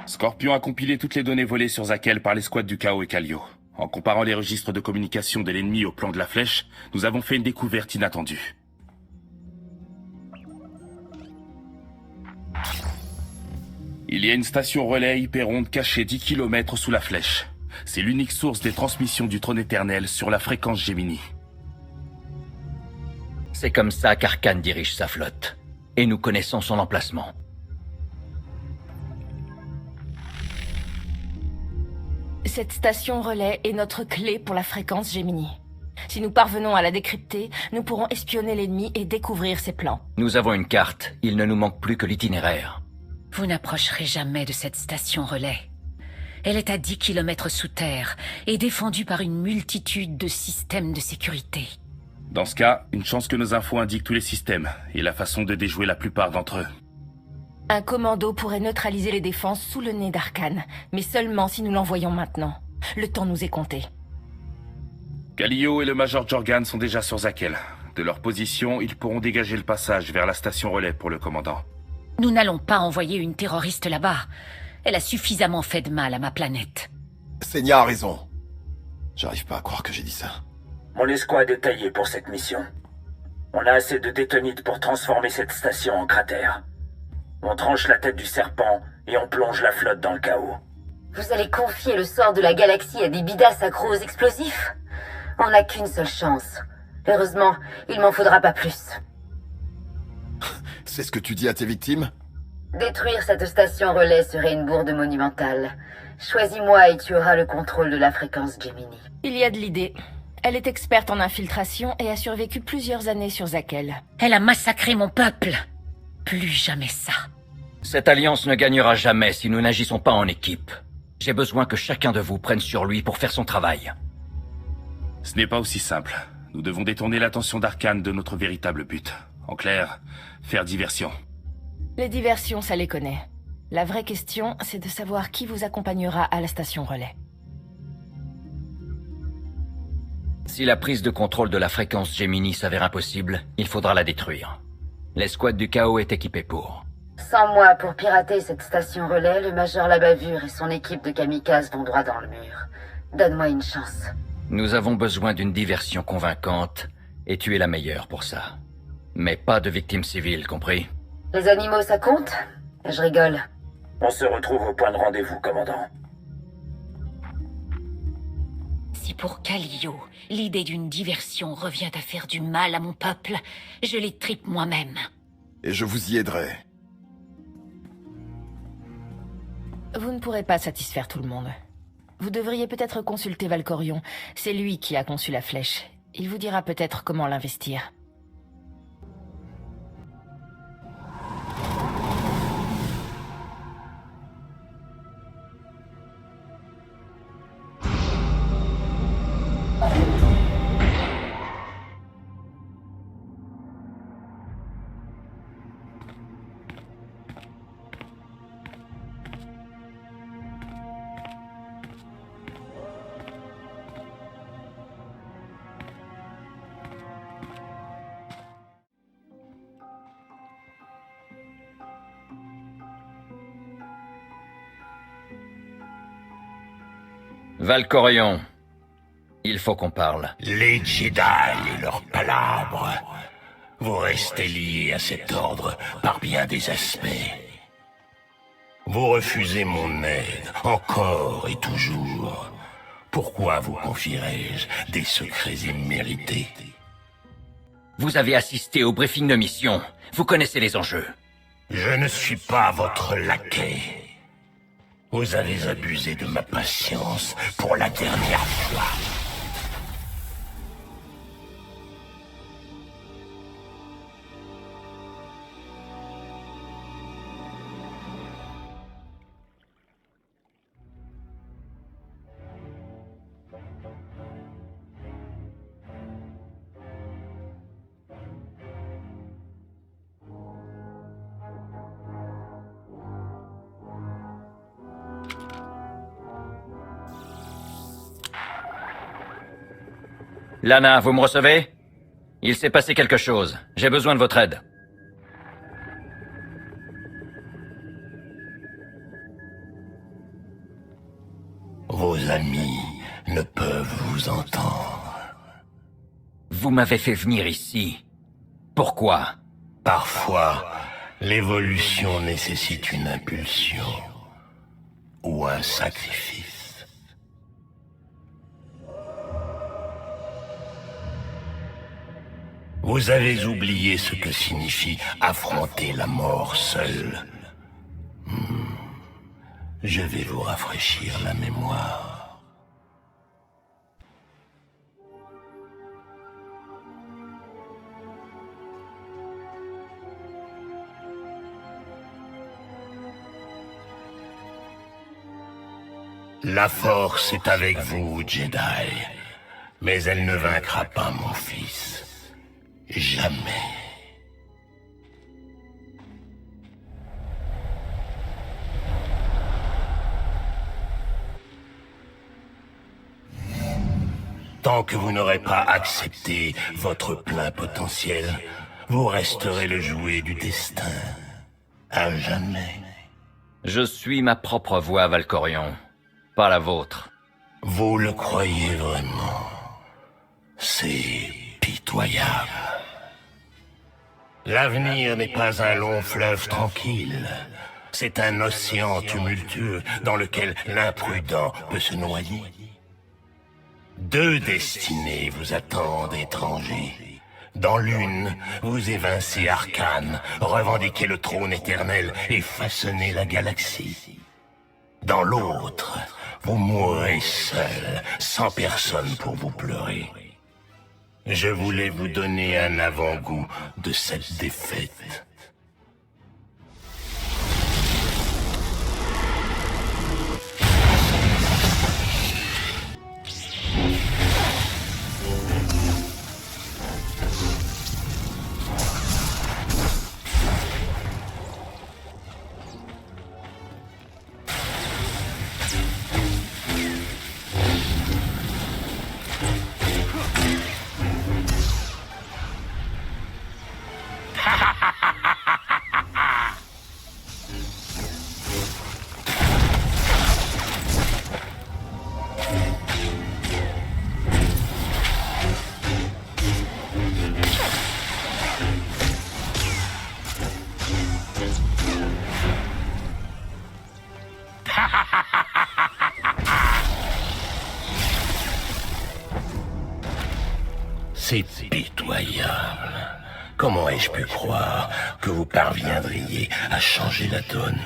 Scorpion a compilé toutes les données volées sur Zakel par les squads du Chaos et Kallio. En comparant les registres de communication de l'ennemi au plan de la flèche, nous avons fait une découverte inattendue. Il y a une station relais hyper-ronde cachée 10 km sous la flèche. C'est l'unique source des transmissions du trône éternel sur la fréquence Gemini. C'est comme ça qu'Arkane dirige sa flotte. Et nous connaissons son emplacement. Cette station relais est notre clé pour la fréquence Gemini. Si nous parvenons à la décrypter, nous pourrons espionner l'ennemi et découvrir ses plans. Nous avons une carte, il ne nous manque plus que l'itinéraire. Vous n'approcherez jamais de cette station relais. Elle est à 10 km sous terre et défendue par une multitude de systèmes de sécurité. Dans ce cas, une chance que nos infos indiquent tous les systèmes et la façon de déjouer la plupart d'entre eux. Un commando pourrait neutraliser les défenses sous le nez d'Arkane, mais seulement si nous l'envoyons maintenant. Le temps nous est compté. Kallio et le Major Jorgan sont déjà sur Zakel. De leur position, ils pourront dégager le passage vers la station relais pour le commandant. Nous n'allons pas envoyer une terroriste là-bas. Elle a suffisamment fait de mal à ma planète. Senya a raison. J'arrive pas à croire que j'ai dit ça. Mon escouade est taillée pour cette mission. On a assez de détonites pour transformer cette station en cratère. On tranche la tête du serpent et on plonge la flotte dans le chaos. Vous allez confier le sort de la galaxie à des bidasses accros aux explosifs? On n'a qu'une seule chance. Heureusement, il m'en faudra pas plus. C'est ce que tu dis à tes victimes? Détruire cette station relais serait une bourde monumentale. Choisis-moi et tu auras le contrôle de la fréquence Gemini. Il y a de l'idée. Elle est experte en infiltration et a survécu plusieurs années sur Zakel. Elle a massacré mon peuple. Plus jamais ça. Cette alliance ne gagnera jamais si nous n'agissons pas en équipe. J'ai besoin que chacun de vous prenne sur lui pour faire son travail. Ce n'est pas aussi simple. Nous devons détourner l'attention d'Arkane de notre véritable but. En clair, faire diversion. Les diversions, ça les connaît. La vraie question, c'est de savoir qui vous accompagnera à la station relais. Si la prise de contrôle de la fréquence Gemini s'avère impossible, il faudra la détruire. L'escouade du Chaos est équipée pour. Sans moi pour pirater cette station relais, le Major Labavure et son équipe de kamikazes vont droit dans le mur. Donne-moi une chance. Nous avons besoin d'une diversion convaincante, et tu es la meilleure pour ça. Mais pas de victimes civiles, compris? Les animaux, ça compte? Je rigole. On se retrouve au point de rendez-vous, commandant. Si pour Kallio, l'idée d'une diversion revient à faire du mal à mon peuple, je les tripe moi-même. Et je vous y aiderai. Vous ne pourrez pas satisfaire tout le monde. Vous devriez peut-être consulter Valkorion. C'est lui qui a conçu la flèche. Il vous dira peut-être comment l'investir. Valkorion, il faut qu'on parle. Les Jedi et leurs palabres. Vous restez liés à cet ordre par bien des aspects. Vous refusez mon aide, encore et toujours. Pourquoi vous confierais-je des secrets immérités? Vous avez assisté au briefing de mission. Vous connaissez les enjeux. Je ne suis pas votre laquais. Vous avez abusé de ma patience pour la dernière fois. Lana, vous me recevez? Il s'est passé quelque chose. J'ai besoin de votre aide. Vos amis ne peuvent vous entendre. Vous m'avez fait venir ici. Pourquoi? Parfois, l'évolution nécessite une impulsion ou un sacrifice. Vous avez oublié ce que signifie affronter la mort seul. Je vais vous rafraîchir la mémoire. La force est avec vous, Jedi, mais elle ne vaincra pas mon fils. Jamais. Tant que vous n'aurez pas accepté votre plein potentiel, vous resterez le jouet du destin. À jamais. Je suis ma propre voix, Valkorion. Pas la vôtre. Vous le croyez vraiment? C'est pitoyable. L'avenir n'est pas un long fleuve tranquille. C'est un océan tumultueux dans lequel l'imprudent peut se noyer. Deux destinées vous attendent, étrangers. Dans l'une, vous évincez Arcane, revendiquez le trône éternel et façonnez la galaxie. Dans l'autre, vous mourrez seul, sans personne pour vous pleurer. Je voulais vous donner un avant-goût de cette défaite. C'est pitoyable. Comment ai-je pu croire que vous parviendriez à changer la donne?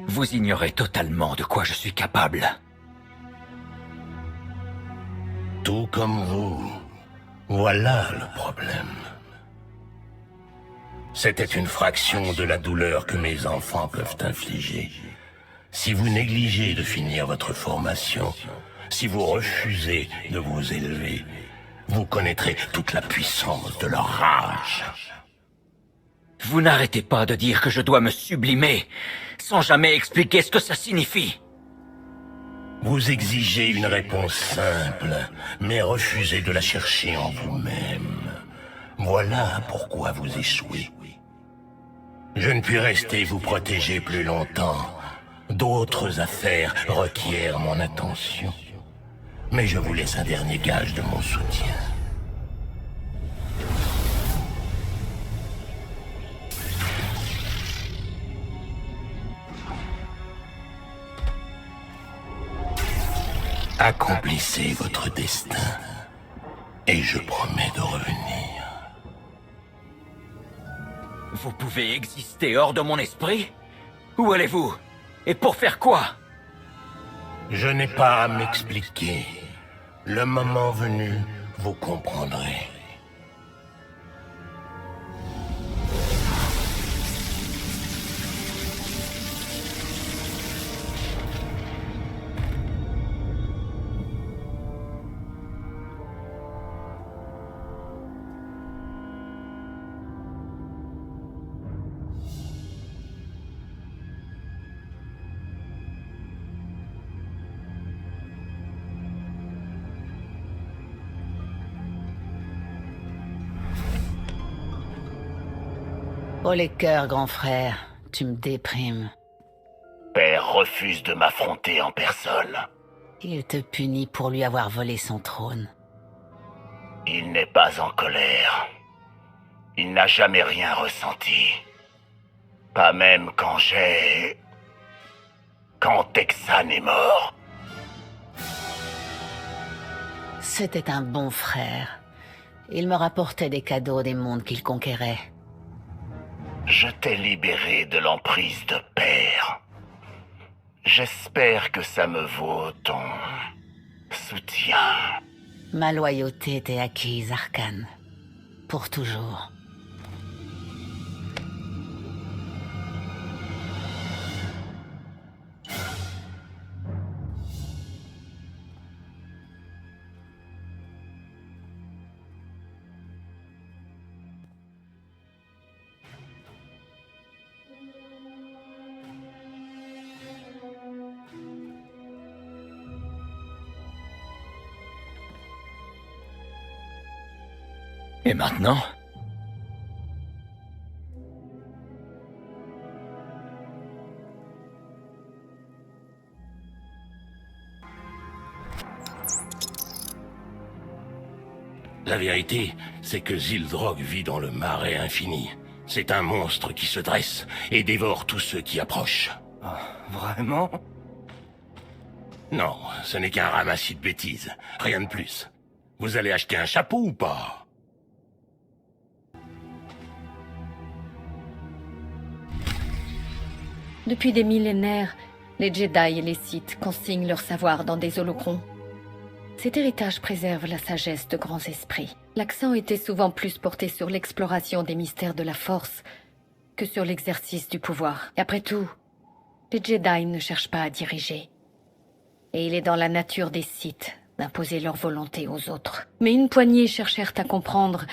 Vous ignorez totalement de quoi je suis capable. Tout comme vous. Voilà le problème. C'était une fraction de la douleur que mes enfants peuvent infliger. Si vous négligez de finir votre formation, si vous refusez de vous élever, vous connaîtrez toute la puissance de leur rage. Vous n'arrêtez pas de dire que je dois me sublimer, sans jamais expliquer ce que ça signifie. Vous exigez une réponse simple, mais refusez de la chercher en vous-même. Voilà pourquoi vous échouez. Je ne puis rester vous protéger plus longtemps. D'autres affaires requièrent mon attention. Mais je vous laisse un dernier gage de mon soutien. Accomplissez votre destin, et je promets de revenir. Vous pouvez exister hors de mon esprit? Où allez-vous? Et pour faire quoi? Je n'ai pas à m'expliquer. Le moment venu, vous comprendrez. Oh les cœurs, grand frère, tu me déprimes. père refuse de m'affronter en personne. Il te punit pour lui avoir volé son trône. Il n'est pas en colère. Il n'a jamais rien ressenti. Pas même quand Texan est mort. C'était un bon frère. Il me rapportait des cadeaux des mondes qu'il conquérait. Je t'ai libéré de l'emprise de père. J'espère que ça me vaut ton soutien. Ma loyauté t'est acquise, Arkane. Pour toujours. Et maintenant? La vérité, c'est que Zildrog vit dans le marais infini. C'est un monstre qui se dresse et dévore tous ceux qui approchent. Vraiment? Non, ce n'est qu'un ramassis de bêtises. Rien de plus. Vous allez acheter un chapeau ou pas? Depuis des millénaires, les Jedi et les Sith consignent leur savoir dans des holocrons. Cet héritage préserve la sagesse de grands esprits. L'accent était souvent plus porté sur l'exploration des mystères de la Force que sur l'exercice du pouvoir. Et après tout, les Jedi ne cherchent pas à diriger. Et il est dans la nature des Sith d'imposer leur volonté aux autres. Mais une poignée cherchèrent à comprendre.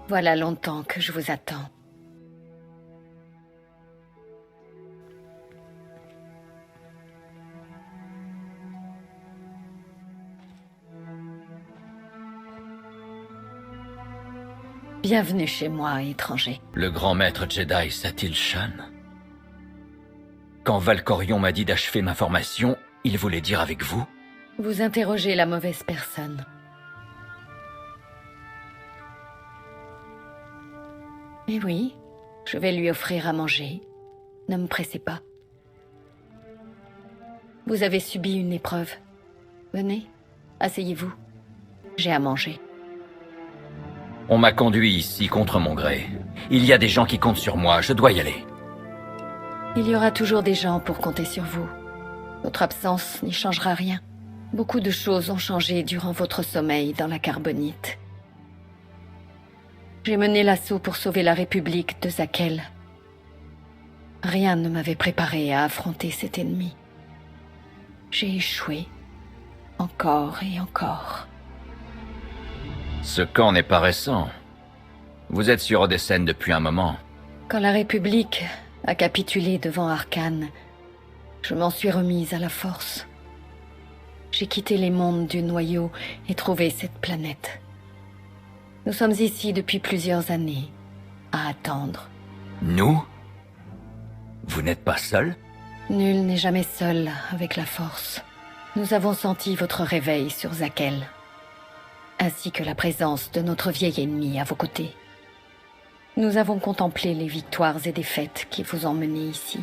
Voilà longtemps que je vous attends. Bienvenue chez moi, étranger. Le grand maître Jedi Satil Shan. Quand Valkorion m'a dit d'achever ma formation, il voulait dire avec vous? Vous interrogez la mauvaise personne. Eh oui, je vais lui offrir à manger. Ne me pressez pas. Vous avez subi une épreuve. Venez, asseyez-vous. J'ai à manger. On m'a conduit ici contre mon gré. Il y a des gens qui comptent sur moi, je dois y aller. Il y aura toujours des gens pour compter sur vous. Votre absence n'y changera rien. Beaucoup de choses ont changé durant votre sommeil dans la Carbonite. J'ai mené l'assaut pour sauver la République de Zakel. Rien ne m'avait préparé à affronter cet ennemi. J'ai échoué. Encore et encore. Ce camp n'est pas récent. Vous êtes sur Odessène depuis un moment. Quand la République a capitulé devant Arkane, je m'en suis remise à la force. J'ai quitté les mondes du noyau et trouvé cette planète. Nous sommes ici depuis plusieurs années, à attendre. Nous? Vous n'êtes pas seul? Nul n'est jamais seul avec la force. Nous avons senti votre réveil sur Zakel, ainsi que la présence de notre vieil ennemi à vos côtés. Nous avons contemplé les victoires et défaites qui vous ont mené ici.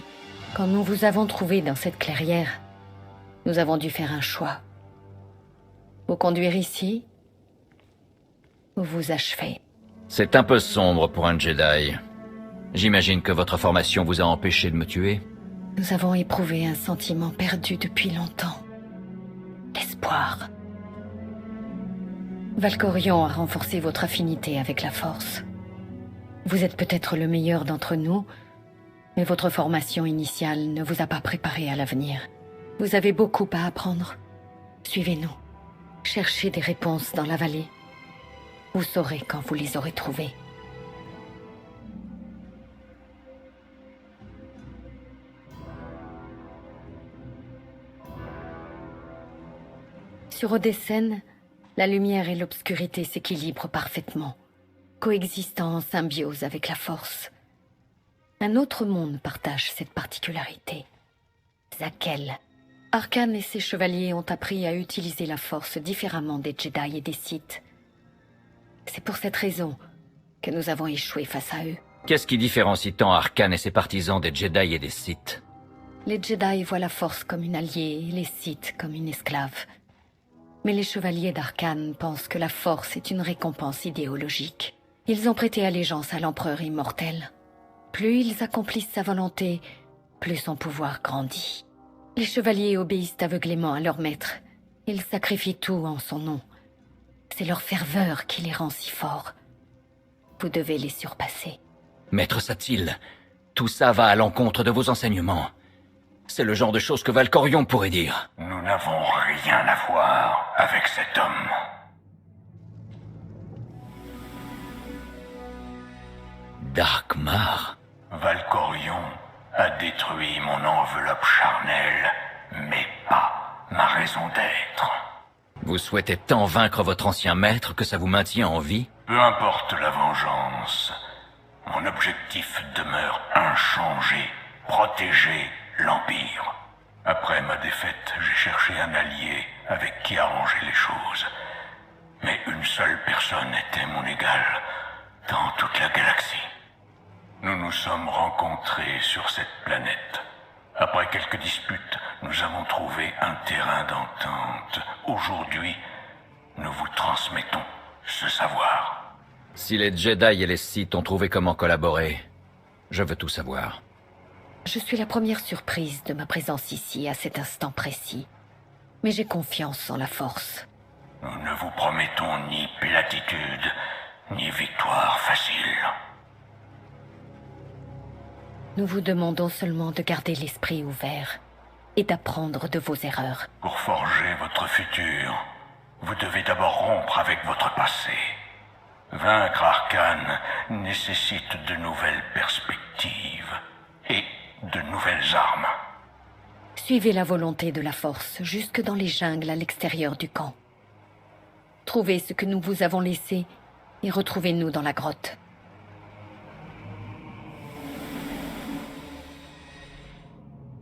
Quand nous vous avons trouvé dans cette clairière, nous avons dû faire un choix. Vous conduire ici, ou vous achever. C'est un peu sombre pour un Jedi. J'imagine que votre formation vous a empêché de me tuer. Nous avons éprouvé un sentiment perdu depuis longtemps. L'espoir. Valkorion a renforcé votre affinité avec la Force. Vous êtes peut-être le meilleur d'entre nous, mais votre formation initiale ne vous a pas préparé à l'avenir. Vous avez beaucoup à apprendre. Suivez-nous. Cherchez des réponses dans la vallée. Vous saurez quand vous les aurez trouvées. Sur Odessène, la lumière et l'obscurité s'équilibrent parfaitement, coexistant en symbiose avec la force. Un autre monde partage cette particularité. Zakel. Arcane et ses chevaliers ont appris à utiliser la force différemment des Jedi et des Sith. C'est pour cette raison que nous avons échoué face à eux. Qu'est-ce qui différencie tant Arcane et ses partisans des Jedi et des Sith? Les Jedi voient la force comme une alliée et les Sith comme une esclave. Mais les chevaliers d'Arcane pensent que la force est une récompense idéologique. Ils ont prêté allégeance à l'empereur immortel. Plus ils accomplissent sa volonté, plus son pouvoir grandit. Les chevaliers obéissent aveuglément à leur maître. Ils sacrifient tout en son nom. C'est leur ferveur qui les rend si forts. Vous devez les surpasser. Maître Satil, tout ça va à l'encontre de vos enseignements. C'est le genre de choses que Valkorion pourrait dire. Nous n'avons rien à voir avec cet homme. Darkmar. Valkorion a détruit mon enveloppe charnelle, mais pas ma raison d'être. Vous souhaitez tant vaincre votre ancien maître que ça vous maintient en vie? Peu importe la vengeance, mon objectif demeure inchangé, protéger l'Empire. Après ma défaite, j'ai cherché un allié avec qui arranger les choses. Mais une seule personne était mon égal dans toute la galaxie. Nous nous sommes rencontrés sur cette planète. Après quelques disputes, nous avons trouvé un terrain d'entente. Aujourd'hui, nous vous transmettons ce savoir. Si les Jedi et les Sith ont trouvé comment collaborer, je veux tout savoir. Je suis la première surprise de ma présence ici à cet instant précis. Mais j'ai confiance en la force. Nous ne vous promettons ni platitude, ni victoire facile. Nous vous demandons seulement de garder l'esprit ouvert et d'apprendre de vos erreurs. Pour forger votre futur, vous devez d'abord rompre avec votre passé. Vaincre Arcane nécessite de nouvelles perspectives et de nouvelles armes. Suivez la volonté de la force jusque dans les jungles à l'extérieur du camp. Trouvez ce que nous vous avons laissé et retrouvez-nous dans la grotte.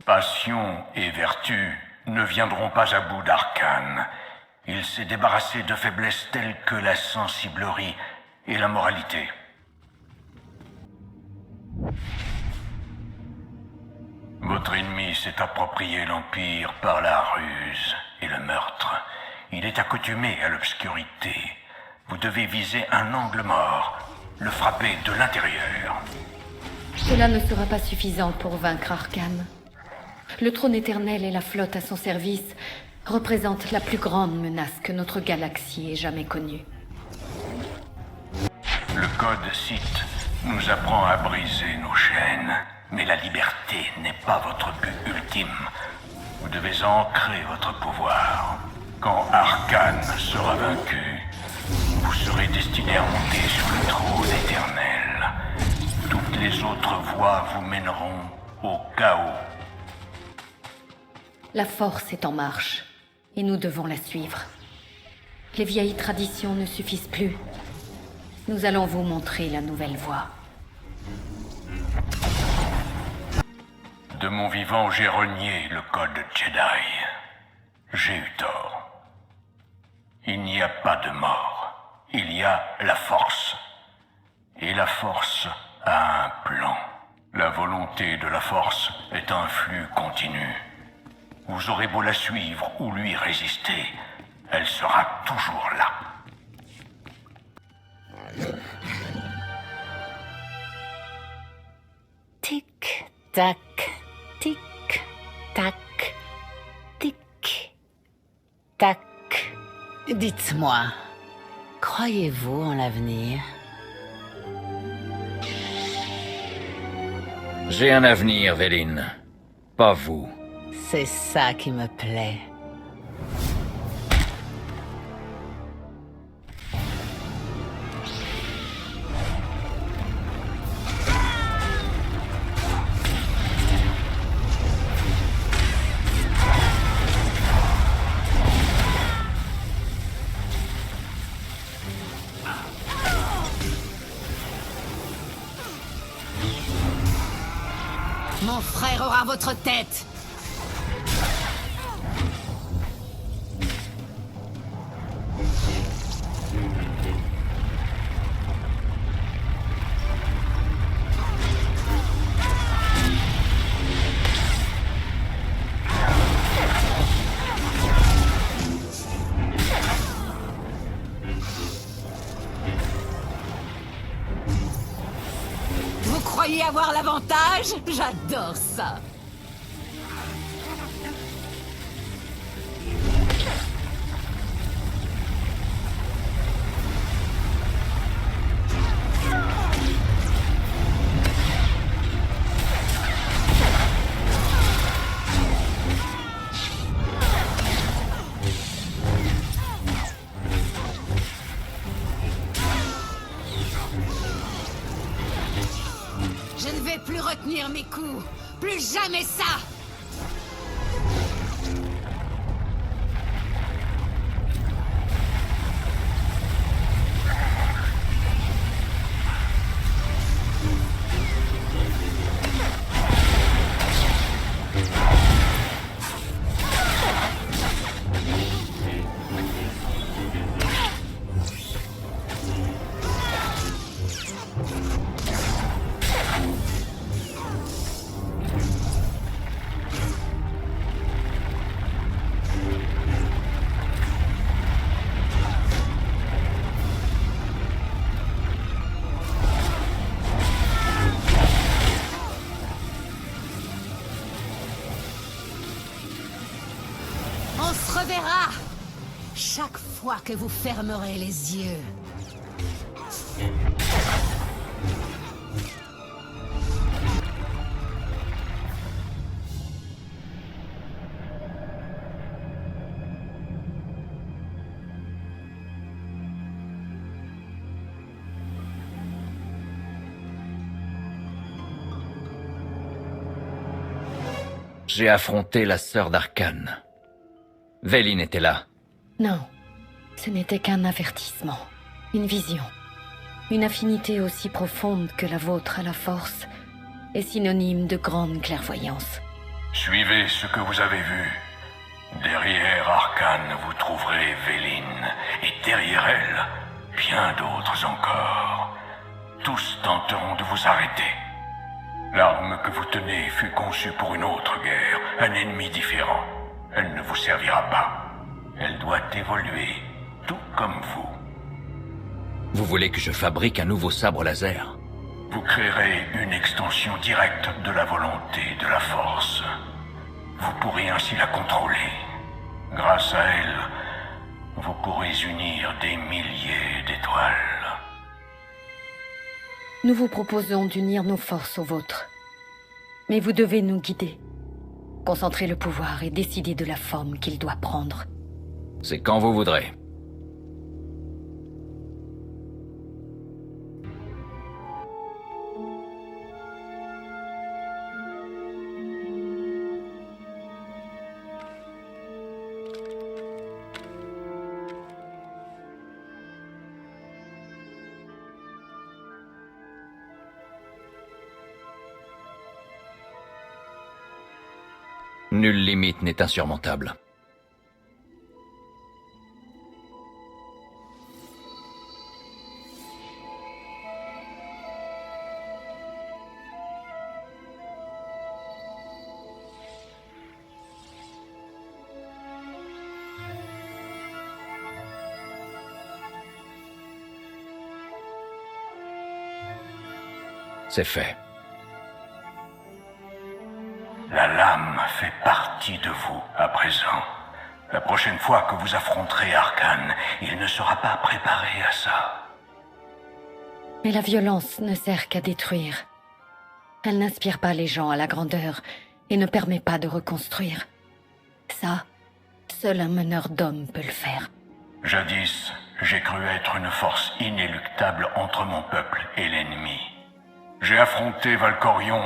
Passion et vertu ne viendront pas à bout d'Arcane. Il s'est débarrassé de faiblesses telles que la sensiblerie et la moralité. Votre ennemi s'est approprié l'Empire par la ruse et le meurtre. Il est accoutumé à l'obscurité. Vous devez viser un angle mort, le frapper de l'intérieur. Cela ne sera pas suffisant pour vaincre Arcane. Le trône éternel et la flotte à son service représentent la plus grande menace que notre galaxie ait jamais connue. Le code Sith nous apprend à briser nos chaînes, mais la liberté n'est pas votre but ultime. Vous devez ancrer votre pouvoir. Quand Arcane sera vaincu, vous serez destiné à monter sur le trône éternel. Toutes les autres voies vous mèneront au chaos. La force est en marche, et nous devons la suivre. Les vieilles traditions ne suffisent plus. Nous allons vous montrer la nouvelle voie. De mon vivant, j'ai renié le code Jedi. J'ai eu tort. Il n'y a pas de mort. Il y a la force. Et la force a un plan. La volonté de la force est un flux continu. Vous aurez beau la suivre ou lui résister, elle sera toujours là. Tic-tac, tic-tac, tic-tac. Dites-moi, croyez-vous en l'avenir? J'ai un avenir, Véline. Pas vous. C'est ça qui me plaît. Mon frère aura votre tête. Vous croyez avoir l'avantage? J'adore ça. Je ne vais plus retenir mes coups. Plus jamais ça. On se reverra chaque fois que vous fermerez les yeux. J'ai affronté la sœur d'Arcane. Vélin était là. Non, ce n'était qu'un avertissement, une vision. Une affinité aussi profonde que la vôtre à la force est synonyme de grande clairvoyance. Suivez ce que vous avez vu. Derrière Arcane, vous trouverez Vélin. Et derrière elle, bien d'autres encore. Tous tenteront de vous arrêter. L'arme que vous tenez fut conçue pour une autre guerre, un ennemi différent. Elle ne vous servira pas. Elle doit évoluer, tout comme vous. Vous voulez que je fabrique un nouveau sabre laser? Vous créerez une extension directe de la volonté de la force. Vous pourrez ainsi la contrôler. Grâce à elle, vous pourrez unir des milliers d'étoiles. Nous vous proposons d'unir nos forces aux vôtres. Mais vous devez nous guider. Concentrer le pouvoir et décider de la forme qu'il doit prendre. C'est quand vous voudrez. Nulle limite n'est insurmontable. C'est fait. La lame fait partie de vous à présent. La prochaine fois que vous affronterez Arcane, il ne sera pas préparé à ça. Mais la violence ne sert qu'à détruire. Elle n'inspire pas les gens à la grandeur et ne permet pas de reconstruire. Ça, seul un meneur d'hommes peut le faire. Jadis, j'ai cru être une force inéluctable entre mon peuple et l'ennemi. J'ai affronté Valkorion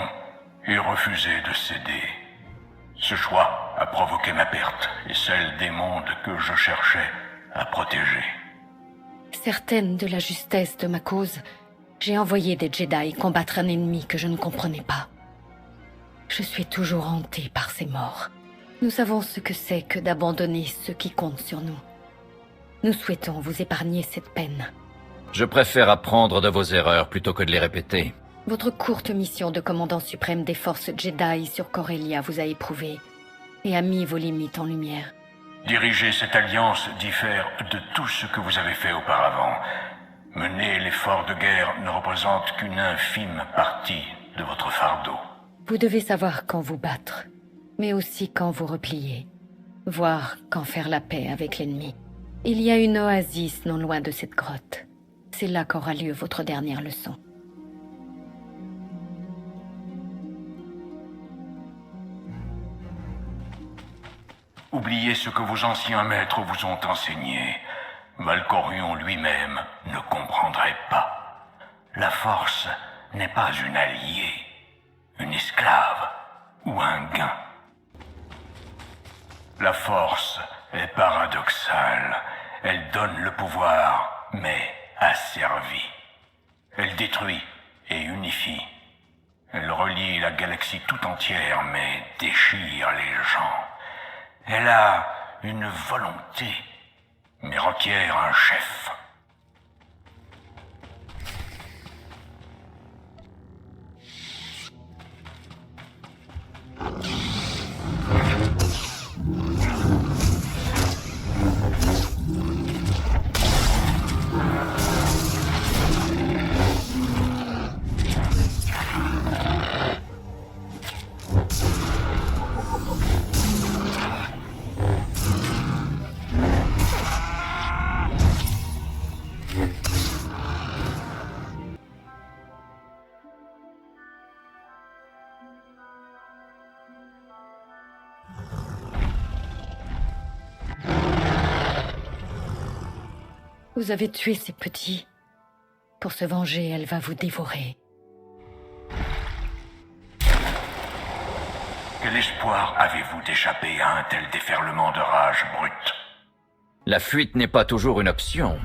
et refusé de céder. Ce choix a provoqué ma perte et celle des mondes que je cherchais à protéger. Certaine de la justesse de ma cause, j'ai envoyé des Jedi combattre un ennemi que je ne comprenais pas. Je suis toujours hantée par ces morts. Nous savons ce que c'est que d'abandonner ceux qui comptent sur nous. Nous souhaitons vous épargner cette peine. Je préfère apprendre de vos erreurs plutôt que de les répéter. Votre courte mission de commandant suprême des forces Jedi sur Corellia vous a éprouvé et a mis vos limites en lumière. Diriger cette alliance diffère de tout ce que vous avez fait auparavant. Mener l'effort de guerre ne représente qu'une infime partie de votre fardeau. Vous devez savoir quand vous battre, mais aussi quand vous replier, voir quand faire la paix avec l'ennemi. Il y a une oasis non loin de cette grotte. C'est là qu'aura lieu votre dernière leçon. Oubliez ce que vos anciens maîtres vous ont enseigné. Valkorion lui-même ne comprendrait pas. La force n'est pas une alliée, une esclave ou un gain. La force est paradoxale. Elle donne le pouvoir, mais asservit. Elle détruit et unifie. Elle relie la galaxie tout entière, mais déchire les gens. Elle a une volonté, mais requiert un chef. Vous avez tué ces petits. Pour se venger, elle va vous dévorer. Quel espoir avez-vous d'échapper à un tel déferlement de rage brute? La fuite n'est pas toujours une option.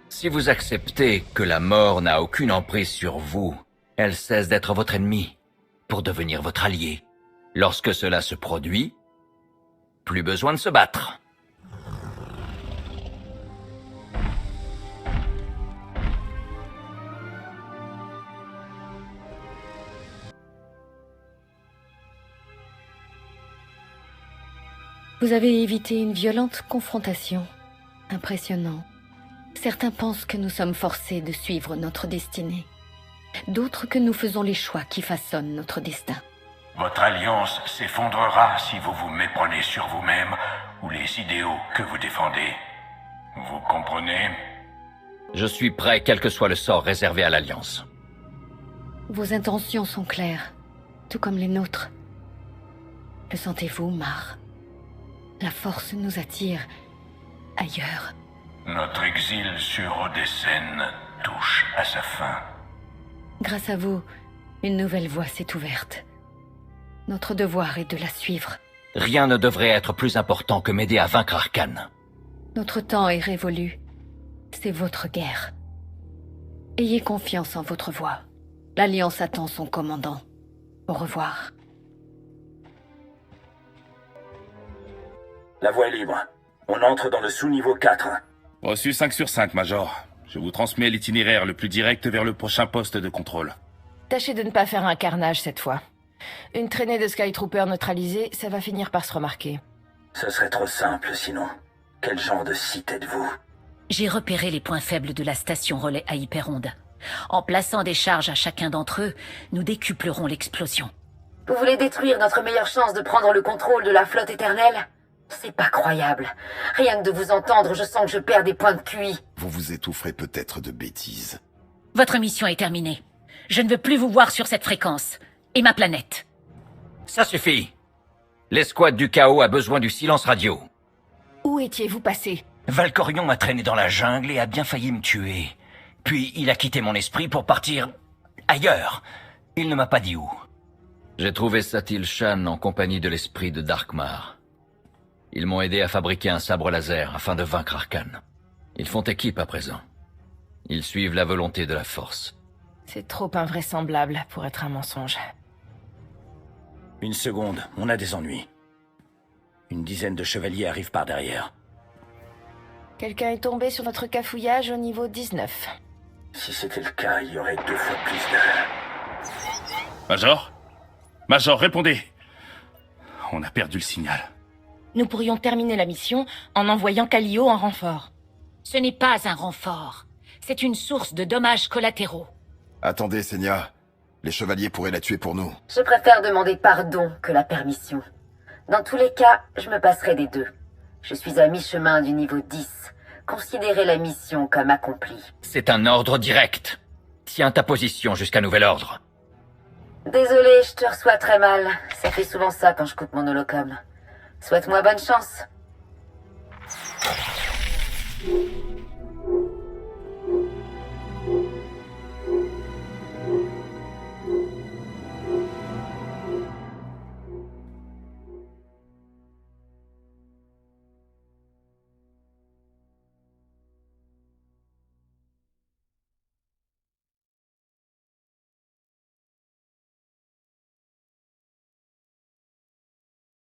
Si vous acceptez que la mort n'a aucune emprise sur vous, elle cesse d'être votre ennemi pour devenir votre allié. Lorsque cela se produit, plus besoin de se battre. Vous avez évité une violente confrontation. Impressionnant. Certains pensent que nous sommes forcés de suivre notre destinée. D'autres que nous faisons les choix qui façonnent notre destin. Votre alliance s'effondrera si vous vous méprenez sur vous-même ou les idéaux que vous défendez. Vous comprenez? Je suis prêt quel que soit le sort réservé à l'Alliance. Vos intentions sont claires, tout comme les nôtres. Le sentez-vous, Mar? La force nous attire ailleurs. Notre exil sur Odessène touche à sa fin. Grâce à vous, une nouvelle voie s'est ouverte. Notre devoir est de la suivre. Rien ne devrait être plus important que m'aider à vaincre Arcane. Notre temps est révolu. C'est votre guerre. Ayez confiance en votre voie. L'Alliance attend son commandant. Au revoir. La voie est libre. On entre dans le sous-niveau 4. Reçu 5 sur 5, Major. Je vous transmets l'itinéraire le plus direct vers le prochain poste de contrôle. Tâchez de ne pas faire un carnage cette fois. Une traînée de Skytroopers neutralisés, ça va finir par se remarquer. Ce serait trop simple sinon. Quel genre de site êtes-vous? J'ai repéré les points faibles de la station relais à Hyperonde. En plaçant des charges à chacun d'entre eux, nous décuplerons l'explosion. Vous voulez détruire notre meilleure chance de prendre le contrôle de la flotte éternelle? C'est pas croyable. Rien que de vous entendre, je sens que je perds des points de QI. Vous vous étoufferez peut-être de bêtises. Votre mission est terminée. Je ne veux plus vous voir sur cette fréquence. Et ma planète. Ça suffit. L'escouade du chaos a besoin du silence radio. Où étiez-vous passé? Valkorion m'a traîné dans la jungle et a bien failli me tuer. Puis il a quitté mon esprit pour partir ailleurs. Il ne m'a pas dit où. J'ai trouvé Satil Shan en compagnie de l'esprit de Darkmar. Ils m'ont aidé à fabriquer un sabre laser afin de vaincre Arcane. Ils font équipe à présent. Ils suivent la volonté de la Force. C'est trop invraisemblable pour être un mensonge. Une seconde, on a des ennuis. Une dizaine de chevaliers arrivent par derrière. Quelqu'un est tombé sur notre cafouillage au niveau 19. Si c'était le cas, il y aurait 2 fois plus de... Major? Major, répondez! On a perdu le signal. Nous pourrions terminer la mission en envoyant Kallio en renfort. Ce n'est pas un renfort. C'est une source de dommages collatéraux. Attendez, Senya. Les chevaliers pourraient la tuer pour nous. Je préfère demander pardon que la permission. Dans tous les cas, je me passerai des deux. Je suis à mi-chemin du niveau 10. Considérez la mission comme accomplie. C'est un ordre direct. Tiens ta position jusqu'à nouvel ordre. Désolé, je te reçois très mal. Ça fait souvent ça quand je coupe mon holocom. Souhaite-moi bonne chance.